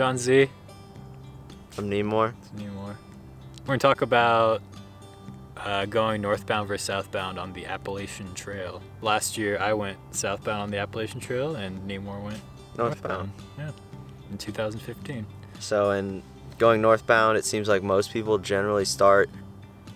John Z. I'm Neemor. It's Neemor. We're going to talk about going northbound versus southbound on the Appalachian Trail. Last year I went southbound on the Appalachian Trail and Neemor went northbound. Yeah, in 2015. So in going northbound, it seems like most people generally start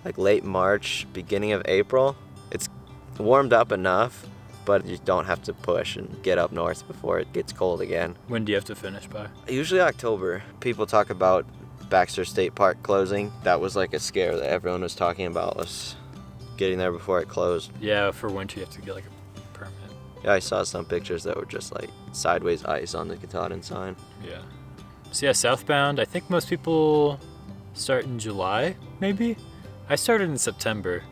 like late March, beginning of April. It's warmed up enough, but you don't have to push and get up north before it gets cold again. When do you have to finish by? Usually October. People talk about Baxter State Park closing. That was like a scare that everyone was talking about, was getting there before it closed. Yeah, for winter you have to get like a permit. Yeah, I saw some pictures that were just like sideways ice on the Katahdin sign. Yeah. So yeah, southbound, I think most people start in July, maybe? I started in September,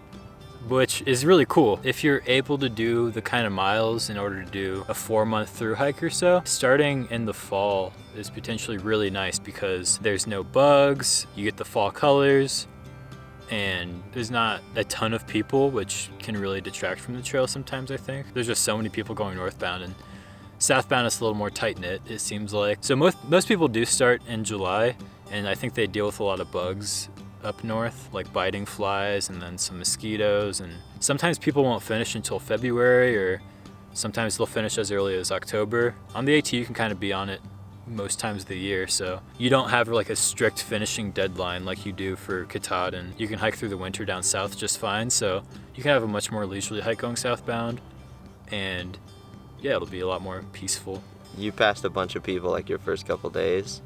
which is really cool. If you're able to do the kind of miles in order to do a 4-month through hike or so, starting in the fall is potentially really nice because there's no bugs, you get the fall colors, and there's not a ton of people, which can really detract from the trail sometimes, I think. There's just so many people going northbound, and southbound is a little more tight-knit, it seems like. So most people do start in July, and I think they deal with a lot of bugs up north, like biting flies and then some mosquitoes, and sometimes people won't finish until February, or sometimes they'll finish as early as October. On the AT you can kind of be on it most times of the year, so you don't have like a strict finishing deadline like you do for Katahdin. You can hike through the winter down south just fine, so you can have a much more leisurely hike going southbound, and yeah, it'll be a lot more peaceful. You passed a bunch of people like your first couple days.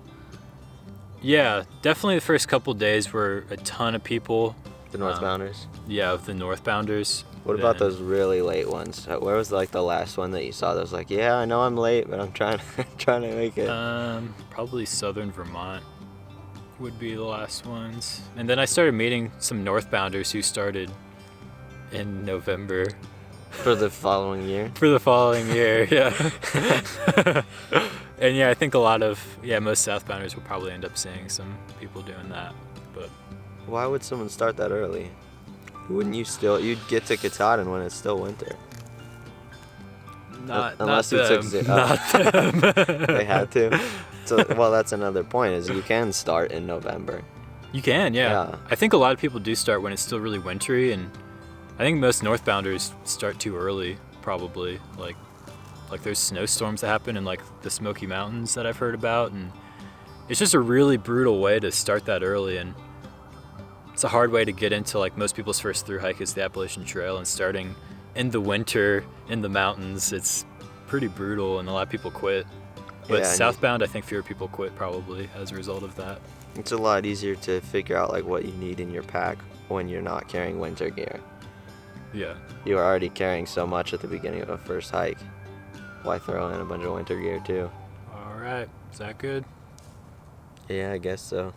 Yeah, definitely the first couple days were a ton of people. The northbounders? Yeah, of the northbounders. What about those really late ones? Where was like the last one that you saw that was like, yeah, I know I'm late, but I'm trying to make it? Probably southern Vermont would be the last ones. And then I started meeting some northbounders who started in November. For the following year? For the following year, yeah. And yeah, I think most southbounders will probably end up seeing some people doing that. But why would someone start that early? Wouldn't you'd get to Katahdin when it's still winter? Unless you took zero. Not them. They had to. So, well, that's another point, is you can start in November. You can, yeah. I think a lot of people do start when it's still really wintry, and I think most northbounders start too early, probably. Like there's snowstorms that happen in like the Smoky Mountains that I've heard about, and it's just a really brutal way to start that early, and it's a hard way to get into like most people's first through hike is the Appalachian Trail, and starting in the winter in the mountains, it's pretty brutal and a lot of people quit. But yeah, southbound, I think fewer people quit probably as a result of that. It's a lot easier to figure out like what you need in your pack when you're not carrying winter gear. Yeah. You are already carrying so much at the beginning of a first hike. Why throw in a bunch of winter gear too? All right, is that good? Yeah, I guess so.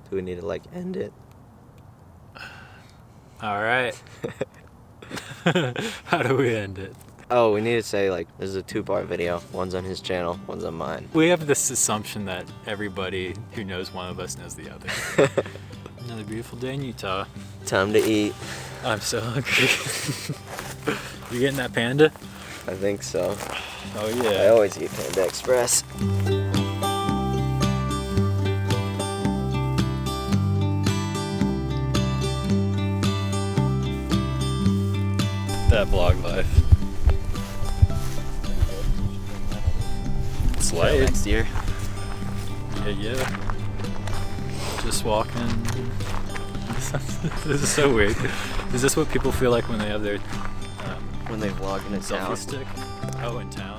Do we need to like end it? All right. How do we end it? Oh, we need to say like this is a 2-part video. One's on his channel, one's on mine. We have this assumption that everybody who knows one of us knows the other. Another beautiful day in Utah. Time to eat. I'm so hungry. You getting that panda? I think so. Oh yeah. I always eat Panda Express. That vlog life. It's light. Next year. Yeah. Just walking. This is so weird. Is this what people feel like when they have their when they vlog in a selfie town? stick? Oh, in town.